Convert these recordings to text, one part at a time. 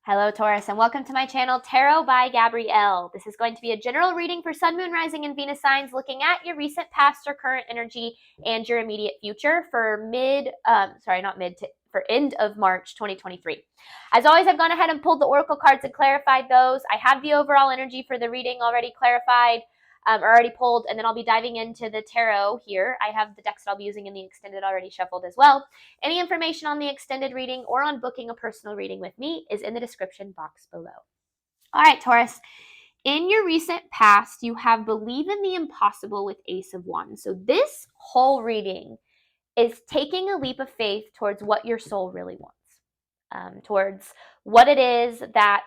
Hello, Taurus, and welcome to my channel, Tarot by Gabrielle. This is going to be a general reading for Sun, Moon, Rising, and Venus signs, looking at your recent past or current energy and your immediate future for for end of March 2023. As always, I've gone ahead and pulled the oracle cards and clarified those. I have the overall energy for the reading already clarified. Already pulled, and then I'll be diving into the tarot here. I have the decks that I'll be using in the extended already shuffled as well. Any information on the extended reading or on booking a personal reading with me is in the description box below. All right, Taurus. In your recent past, you have believe in the impossible with Ace of Wands. So this whole reading is taking a leap of faith towards what your soul really wants. Towards what it is that,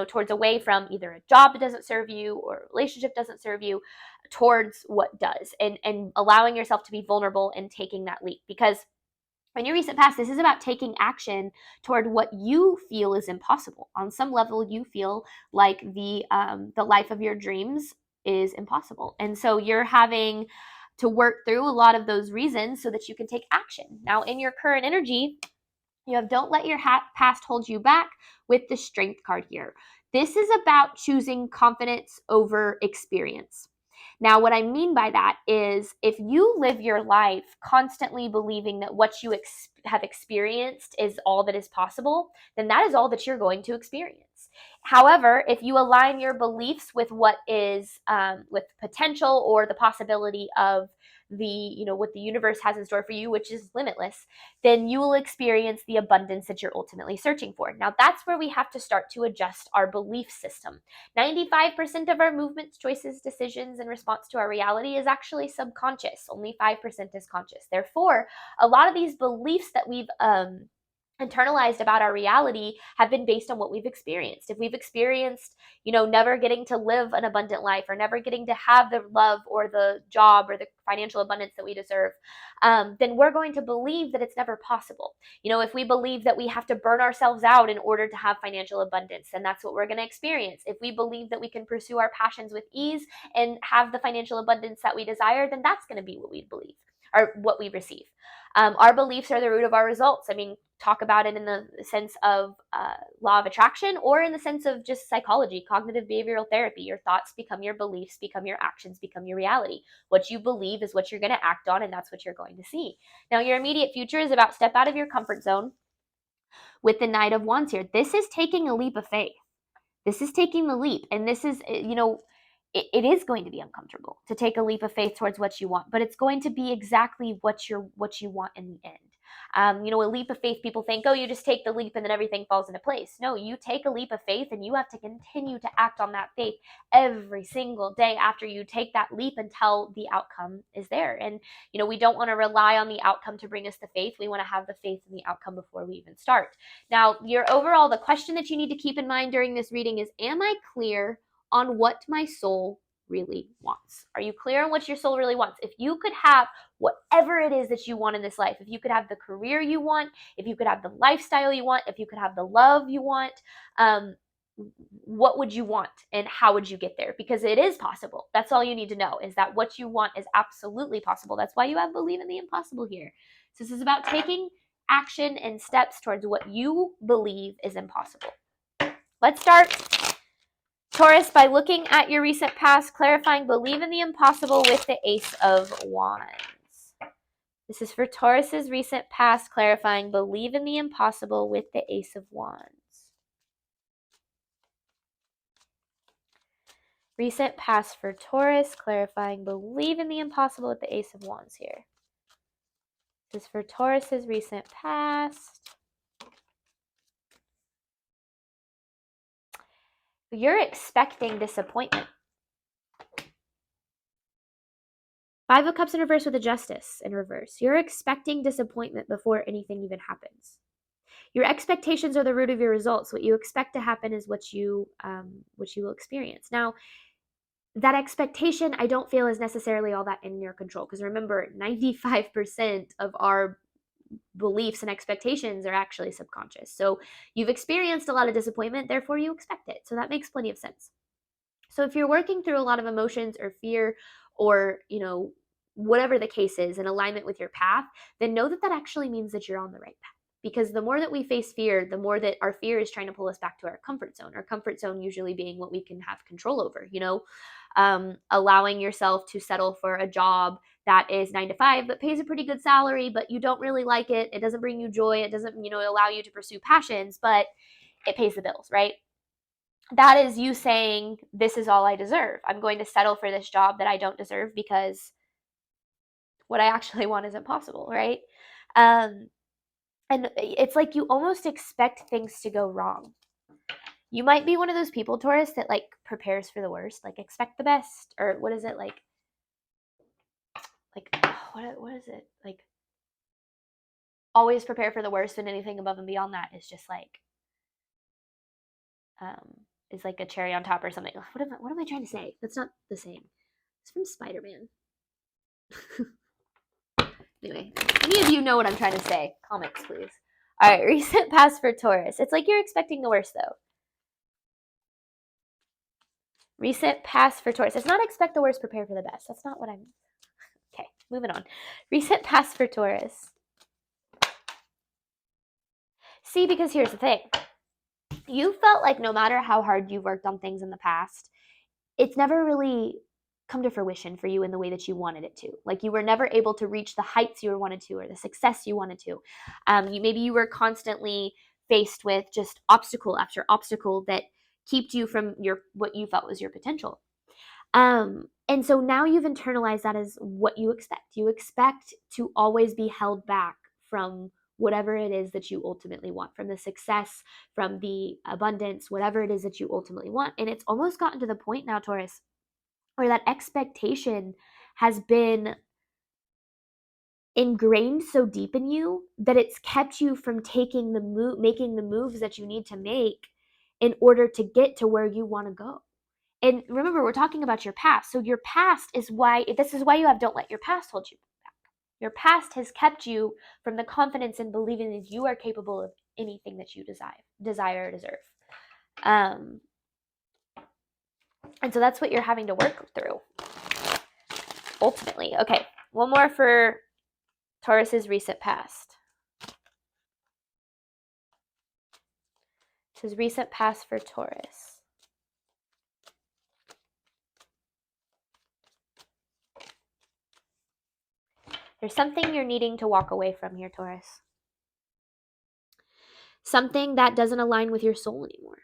towards away from either a job that doesn't serve you or a relationship doesn't serve you, towards what does, and allowing yourself to be vulnerable and taking that leap. Because in your recent past, this is about taking action toward what you feel is impossible. On some level, you feel like the life of your dreams is impossible, and so you're having to work through a lot of those reasons so that you can take action. Now, in your current energy, you have don't let your past hold you back with the Strength card here. This is about choosing confidence over experience. Now, what I mean by that is if you live your life constantly believing that what you have experienced is all that is possible, then that is all that you're going to experience. However, if you align your beliefs with what is with potential or the possibility of what the universe has in store for you, which is limitless, then you will experience the abundance that you're ultimately searching for. Now, that's where we have to start to adjust our belief system. 95% of our movements, choices, decisions in response to our reality is actually subconscious. Only 5% is conscious. Therefore, a lot of these beliefs that we've internalized about our reality have been based on what we've experienced. If we've experienced, never getting to live an abundant life or never getting to have the love or the job or the financial abundance that we deserve, then we're going to believe that it's never possible. If we believe that we have to burn ourselves out in order to have financial abundance, then that's what we're going to experience. If we believe that we can pursue our passions with ease and have the financial abundance that we desire, then that's going to be what we believe or what we receive. Our beliefs are the root of our results. Talk about it in the sense of law of attraction or in the sense of just psychology, cognitive behavioral therapy. Your thoughts become your beliefs, become your actions, become your reality. What you believe is what you're going to act on, and that's what you're going to see. Now, your immediate future is about step out of your comfort zone with the Knight of Wands here. This is taking a leap of faith. This is taking the leap, and this is, it is going to be uncomfortable to take a leap of faith towards what you want, but it's going to be exactly what you want in the end. A leap of faith, people think, oh, you just take the leap and then everything falls into place. No, you take a leap of faith and you have to continue to act on that faith every single day after you take that leap until the outcome is there. And, we don't want to rely on the outcome to bring us the faith. We want to have the faith in the outcome before we even start. Now, the question that you need to keep in mind during this reading is, am I clear on what my soul really wants? Are you clear on what your soul really wants? If you could have whatever it is that you want in this life, if you could have the career you want, if you could have the lifestyle you want, if you could have the love you want, what would you want and how would you get there? Because it is possible. That's all you need to know, is that what you want is absolutely possible. That's why you have believe in the impossible here. So this is about taking action and steps towards what you believe is impossible. Let's start, Taurus, by looking at your recent past, clarifying believe in the impossible with the Ace of Wands. This is for Taurus's recent past, clarifying believe in the impossible with the Ace of Wands. Recent past for Taurus, clarifying believe in the impossible with the Ace of Wands here. This is for Taurus's recent past. You're expecting disappointment. Five of Cups in reverse with the Justice in reverse. You're expecting disappointment before anything even happens. Your expectations are the root of your results. What you expect to happen is what you will experience. Now, that expectation I don't feel is necessarily all that in your control, because remember, 95% of our beliefs and expectations are actually subconscious. So you've experienced a lot of disappointment, therefore you expect it. So that makes plenty of sense. So if you're working through a lot of emotions or fear or, whatever the case is in alignment with your path, then know that actually means that you're on the right path. Because the more that we face fear, the more that our fear is trying to pull us back to our comfort zone usually being what we can have control over, allowing yourself to settle for a job that is 9 to 5, that pays a pretty good salary, but you don't really like it. It doesn't bring you joy. It doesn't, allow you to pursue passions, but it pays the bills, right? That is you saying, this is all I deserve. I'm going to settle for this job that I don't deserve because what I actually want isn't possible, right? And it's like you almost expect things to go wrong. You might be one of those people, Taurus, that like prepares for the worst, like expect the best, or what is it like what is it? Like always prepare for the worst, and anything above and beyond that is just like is like a cherry on top or something. What am I trying to say? That's not the same. It's from Spider-Man. Anyway, any of you know what I'm trying to say? Comments, please. All right, recent past for Taurus. It's like you're expecting the worst, though. Recent past for Taurus. It's not expect the worst, prepare for the best. That's not what I'm... Okay, moving on. Recent past for Taurus. See, because here's the thing. You felt like no matter how hard you've worked on things in the past, it's never really come to fruition for you in the way that you wanted it to. Like you were never able to reach the heights you wanted to or the success you wanted to. Maybe you were constantly faced with just obstacle after obstacle that kept you from what you felt was your potential. And so now you've internalized that as what you expect. You expect to always be held back from whatever it is that you ultimately want, from the success, from the abundance, whatever it is that you ultimately want. And it's almost gotten to the point now, Taurus, where that expectation has been ingrained so deep in you that it's kept you from making the moves that you need to make in order to get to where you want to go. And remember, we're talking about your past. So your past is why you have don't let your past hold you back. Your past has kept you from the confidence in believing that you are capable of anything that you desire or deserve. And so that's what you're having to work through, ultimately. Okay, one more for Taurus's recent past. It says recent past for Taurus. There's something you're needing to walk away from here, Taurus. Something that doesn't align with your soul anymore.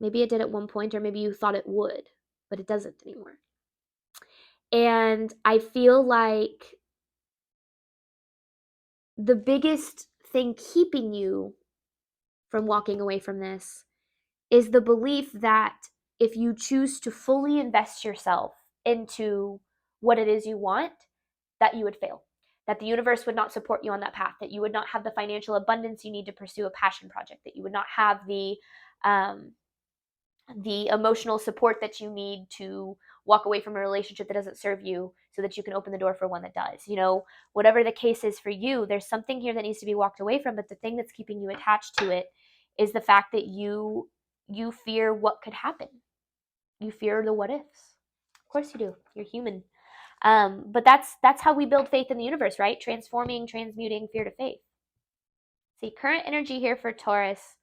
Maybe it did at one point, or maybe you thought it would, but it doesn't anymore. And I feel like the biggest thing keeping you from walking away from this is the belief that if you choose to fully invest yourself into what it is you want, that you would fail, that the universe would not support you on that path, that you would not have the financial abundance you need to pursue a passion project, that you would not have the emotional support that you need to walk away from a relationship that doesn't serve you so that you can open the door for one that does. Whatever the case is for you, there's something here that needs to be walked away from, but the thing that's keeping you attached to it is the fact that you fear what could happen. You fear the what ifs. Of course you do. You're human. But that's how we build faith in the universe, right? Transmuting fear to faith. See, current energy here for Taurus,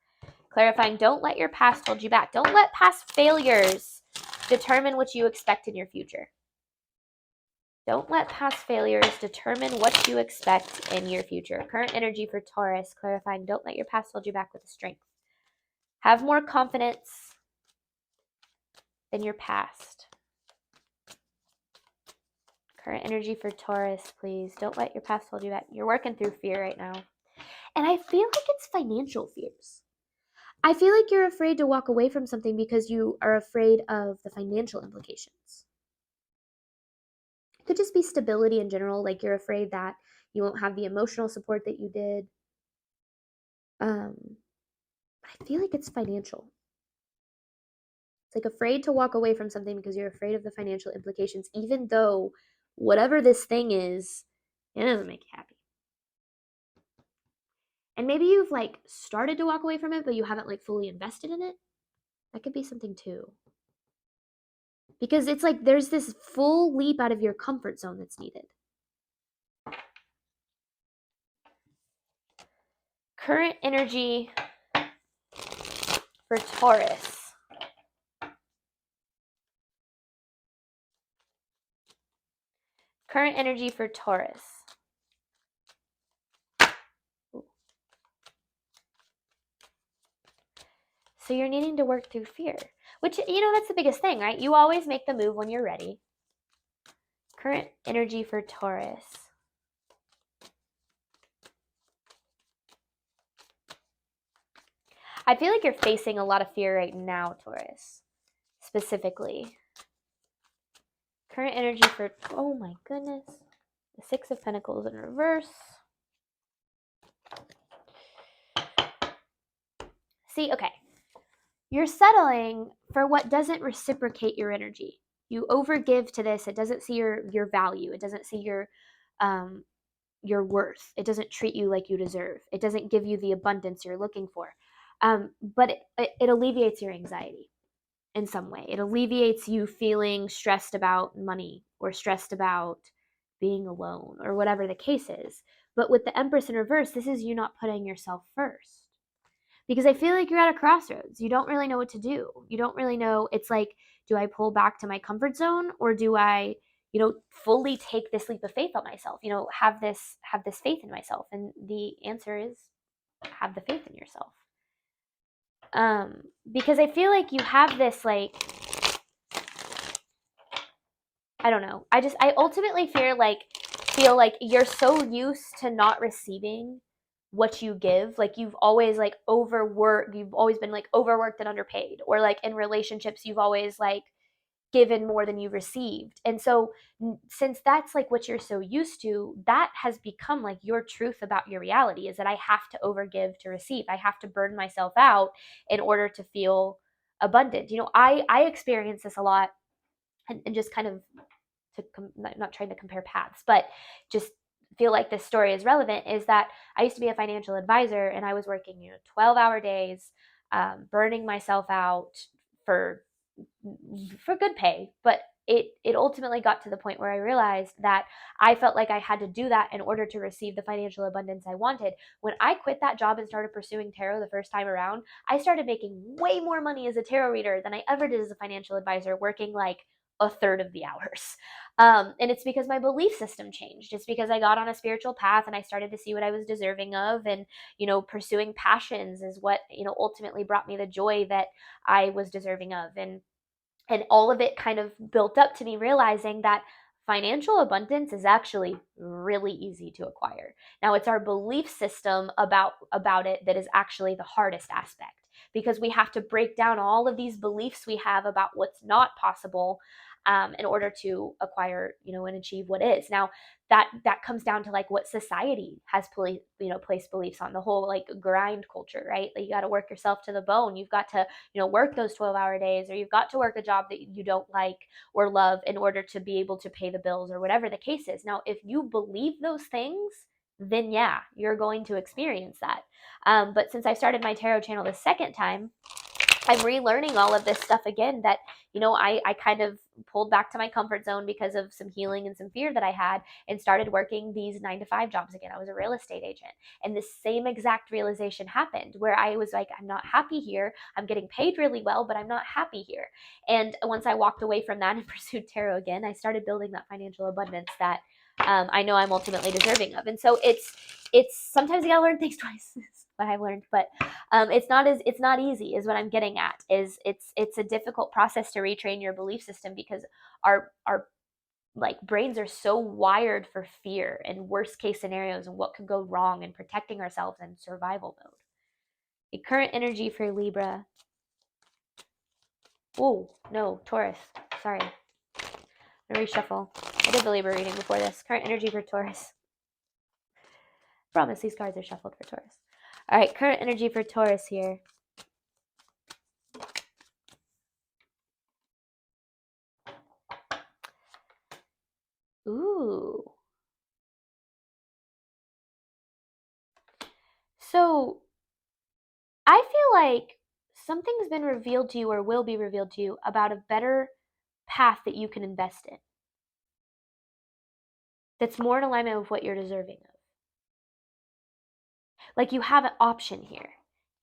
clarifying, don't let your past hold you back. Don't let past failures determine what you expect in your future. Don't let past failures determine what you expect in your future. Current energy for Taurus, clarifying, don't let your past hold you back with strength. Have more confidence than your past. Current energy for Taurus, please. Don't let your past hold you back. You're working through fear right now. And I feel like it's financial fears. I feel like you're afraid to walk away from something because you are afraid of the financial implications. It could just be stability in general, like you're afraid that you won't have the emotional support that you did. I feel like it's financial. It's like afraid to walk away from something because you're afraid of the financial implications, even though whatever this thing is, it doesn't make you happy. And maybe you've like started to walk away from it, but you haven't like fully invested in it. That could be something too. Because it's like there's this full leap out of your comfort zone that's needed. Current energy for Taurus. Current energy for Taurus. So you're needing to work through fear, which, that's the biggest thing, right? You always make the move when you're ready. Current energy for Taurus. I feel like you're facing a lot of fear right now, Taurus, specifically. Current energy for, oh my goodness, the Six of Pentacles in reverse. See, okay, you're settling for what doesn't reciprocate your energy. You overgive to this. It doesn't see your value. It doesn't see your worth. It doesn't treat you like you deserve. It doesn't give you the abundance you're looking for. But it alleviates your anxiety in some way. It alleviates you feeling stressed about money or stressed about being alone or whatever the case is. But with the Empress in reverse, this is you not putting yourself first. Because I feel like you're at a crossroads. You don't really know what to do. You don't really know. It's like, do I pull back to my comfort zone, or do I, fully take this leap of faith on myself? Have this faith in myself. And the answer is have the faith in yourself. Because I feel like you have this, like, I don't know. I ultimately feel like you're so used to not receiving what you give. Like you've always you've always been like overworked and underpaid, or like in relationships you've always like given more than you received. And so since that's like what you're so used to, that has become like your truth about your reality, is that I have to overgive to receive. I have to burn myself out in order to feel abundant. I experience this a lot, and just kind of not trying to compare paths, but just feel like this story is relevant, is that I used to be a financial advisor, and I was working 12-hour days, burning myself out for good pay. But it ultimately got to the point where I realized that I felt like I had to do that in order to receive the financial abundance I wanted. When I quit that job and started pursuing tarot the first time around, I started making way more money as a tarot reader than I ever did as a financial advisor, working like a third of the hours. And it's because my belief system changed. It's because I got on a spiritual path and I started to see what I was deserving of. And, pursuing passions is what, ultimately brought me the joy that I was deserving of. And all of it kind of built up to me realizing that financial abundance is actually really easy to acquire. Now, it's our belief system about it that is actually the hardest aspect, because we have to break down all of these beliefs we have about what's not possible, in order to acquire, and achieve what is. Now, that comes down to like what society has placed beliefs on, the whole like grind culture, right? Like you got to work yourself to the bone. You've got to, work those 12-hour days, or you've got to work a job that you don't like or love in order to be able to pay the bills, or whatever the case is. Now, if you believe those things, then yeah, you're going to experience that. But since I started my tarot channel the second time, I'm relearning all of this stuff again, that, I kind of pulled back to my comfort zone because of some healing and some fear that I had, and started working these 9-to-5 jobs again. I was a real estate agent, and the same exact realization happened, where I was like, I'm not happy here. I'm getting paid really well, but I'm not happy here. And once I walked away from that and pursued tarot again, I started building that financial abundance that I know I'm ultimately deserving of. And so it's sometimes you gotta learn things twice, is what I've learned. But it's not easy, is what I'm getting at. Is it's a difficult process to retrain your belief system, because our like brains are so wired for fear and worst case scenarios and what could go wrong, and protecting ourselves in survival mode. The current energy for Libra. Oh no, Taurus. Sorry. I'm gonna reshuffle. I did the Libra reading before this. Current energy for Taurus. Promise these cards are shuffled for Taurus. All right, current energy for Taurus here. Ooh. So I feel like something's been revealed to you, or will be revealed to you, about a better path that you can invest in, that's more in alignment with what you're deserving of. Like you have an option here.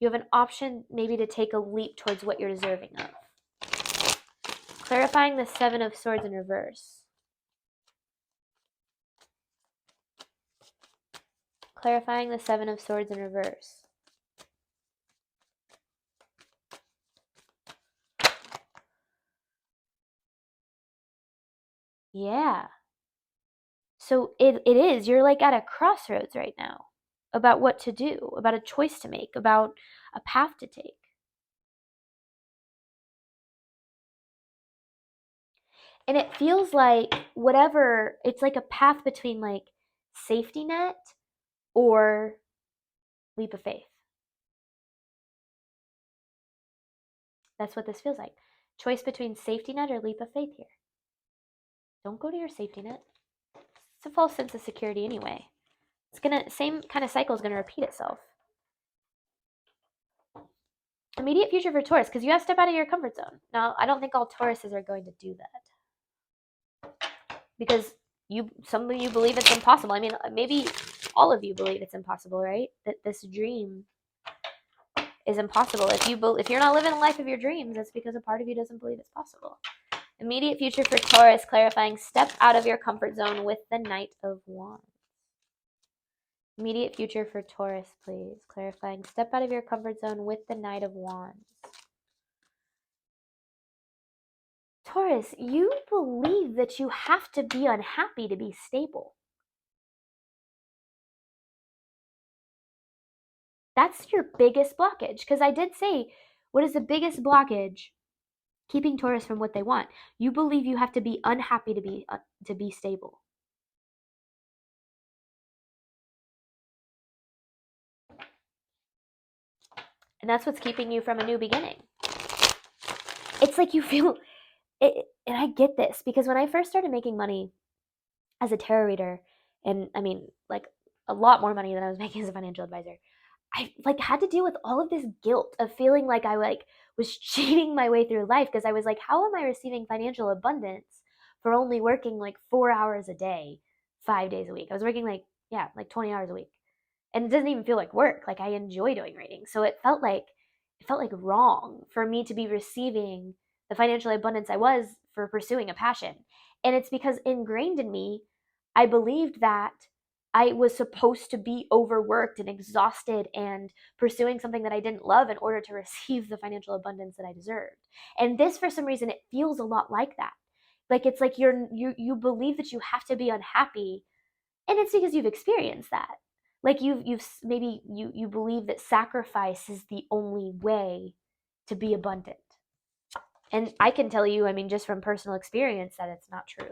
You have an option maybe to take a leap towards what you're deserving of. Clarifying the Seven of Swords in reverse. Clarifying the Seven of Swords in reverse. Yeah. So it is. You're like at a crossroads right now about what to do, about a choice to make, about a path to take. And it feels like whatever, it's like a path between like safety net or leap of faith. That's what this feels like. Choice between safety net or leap of faith here. Don't go to your safety net. It's a false sense of security anyway. It's gonna, same kind of cycle is gonna repeat itself. Immediate future for Taurus, because you have to step out of your comfort zone. Now, I don't think all Tauruses are going to do that. Because some of you believe it's impossible. I mean, maybe all of you believe it's impossible, right? That this dream is impossible. If you're not living the life of your dreams, that's because a part of you doesn't believe it's possible. Immediate future for Taurus, clarifying step out of your comfort zone with the Knight of Wands. Immediate future for Taurus, please. Clarifying step out of your comfort zone with the Knight of Wands. Taurus, you believe that you have to be unhappy to be stable. That's your biggest blockage. Because I did say, what is the biggest blockage keeping Taurus from what they want? You believe you have to be unhappy to be stable. And that's what's keeping you from a new beginning. It's like you feel it, and I get this because when I first started making money as a tarot reader, and I mean like a lot more money than I was making as a financial advisor, I like had to deal with all of this guilt of feeling like I like was cheating my way through life because I was like, how am I receiving financial abundance for only working like 4 hours a day, 5 days a week? I was working like 20 hours a week. And it doesn't even feel like work. Like I enjoy doing readings. So it felt like wrong for me to be receiving the financial abundance I was for pursuing a passion. And it's because ingrained in me, I believed that I was supposed to be overworked and exhausted and pursuing something that I didn't love in order to receive the financial abundance that I deserved. And this, for some reason, it feels a lot like that. Like it's like you believe that you have to be unhappy, and it's because you've experienced that. Like you believe that sacrifice is the only way to be abundant. And I can tell you, I mean, just from personal experience, that it's not true.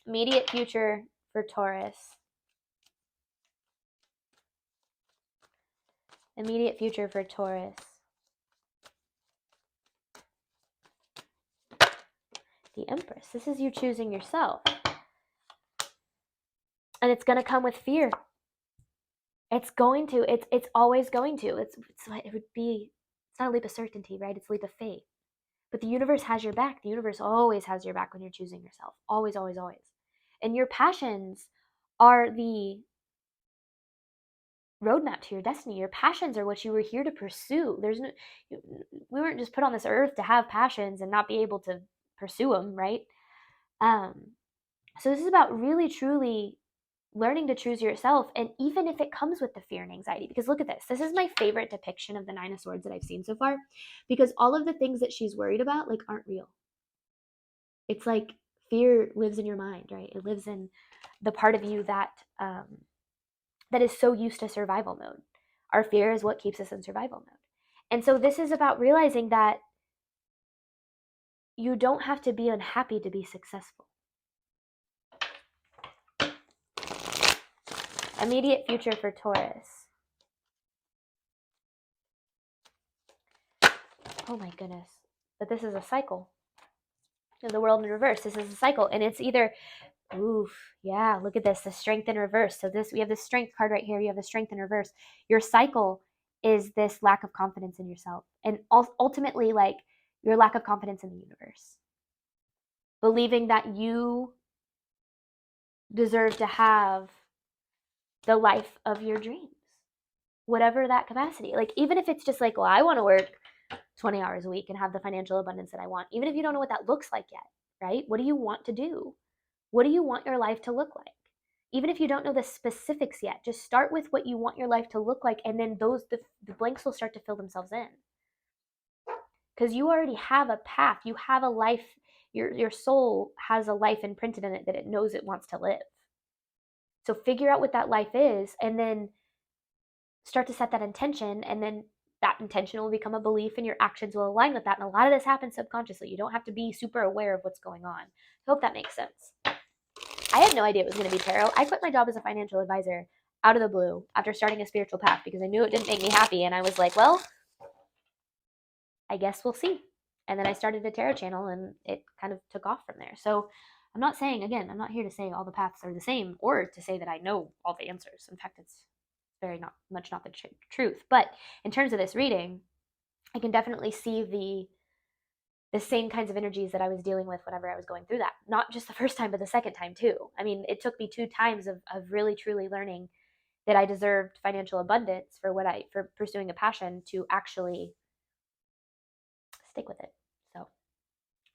Immediate future for Taurus. Immediate future for Taurus. The Empress. This is you choosing yourself. And it's going to come with fear. It's going to. It's always going to. It's not a leap of certainty, right? It's a leap of faith. But the universe has your back. The universe always has your back when you're choosing yourself. Always, always, always. And your passions are the roadmap to your destiny. Your passions are what you were here to pursue. We weren't just put on this earth to have passions and not be able to pursue them, right? So this is about really, truly learning to choose yourself, and even if it comes with the fear and anxiety, because look at this. This is my favorite depiction of the Nine of Swords that I've seen so far, because all of the things that she's worried about like aren't real. It's like fear lives in your mind, right? It lives in the part of you that is so used to survival mode. Our fear is what keeps us in survival mode. And so this is about realizing that you don't have to be unhappy to be successful. Immediate future for Taurus. Oh my goodness. But this is a cycle. The world in reverse. This is a cycle. And it's either, oof, yeah, look at this, the strength in reverse. So we have the strength card right here. You have the strength in reverse. Your cycle is this lack of confidence in yourself. And ultimately, like, your lack of confidence in the universe. Believing that you deserve to have the life of your dreams, whatever that capacity. Like, even if it's just like, well, I want to work 20 hours a week and have the financial abundance that I want, even if you don't know what that looks like yet, right? What do you want to do? What do you want your life to look like? Even if you don't know the specifics yet, just start with what you want your life to look like, and then the blanks will start to fill themselves in. Because you already have a path, you have a life, your soul has a life imprinted in it that it knows it wants to live. So figure out what that life is, and then start to set that intention, and then that intention will become a belief, and your actions will align with that. And a lot of this happens subconsciously. You don't have to be super aware of what's going on. I hope that makes sense. I had no idea it was going to be tarot. I quit my job as a financial advisor out of the blue after starting a spiritual path because I knew it didn't make me happy. And I was like, well, I guess we'll see. And then I started a tarot channel, and it kind of took off from there. So I'm not saying, again, I'm not here to say all the paths are the same or to say that I know all the answers. In fact, it's very not the truth. But in terms of this reading, I can definitely see the same kinds of energies that I was dealing with whenever I was going through that. Not just the first time, but the second time too. I mean, it took me 2 times of really truly learning that I deserved financial abundance for pursuing a passion to actually stick with it. So, all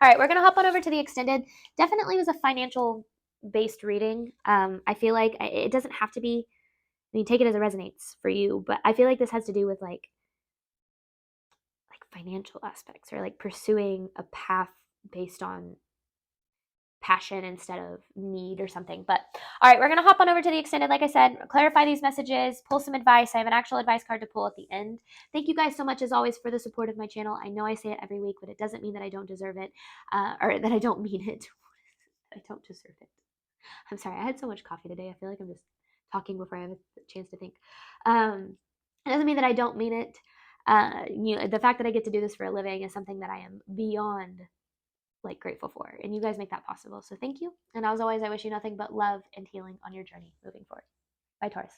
right, we're gonna hop on over to the extended. Definitely was a financial based reading. I feel like it doesn't have to be. I mean, take it as it resonates for you, but I feel like this has to do with like financial aspects, or like pursuing a path based on passion instead of need or something. But all right, we're going to hop on over to the extended. Like I said, clarify these messages, pull some advice. I have an actual advice card to pull at the end. Thank you guys so much as always for the support of my channel. I know I say it every week, but it doesn't mean that I don't deserve it, or that I don't mean it. I don't deserve it. I'm sorry, I had so much coffee today. I feel like I'm just talking before I have a chance to think. It doesn't mean that I don't mean it. The fact that I get to do this for a living is something that I am beyond grateful for, and you guys make that possible. So thank you. And as always, I wish you nothing but love and healing on your journey moving forward. Bye, Taurus.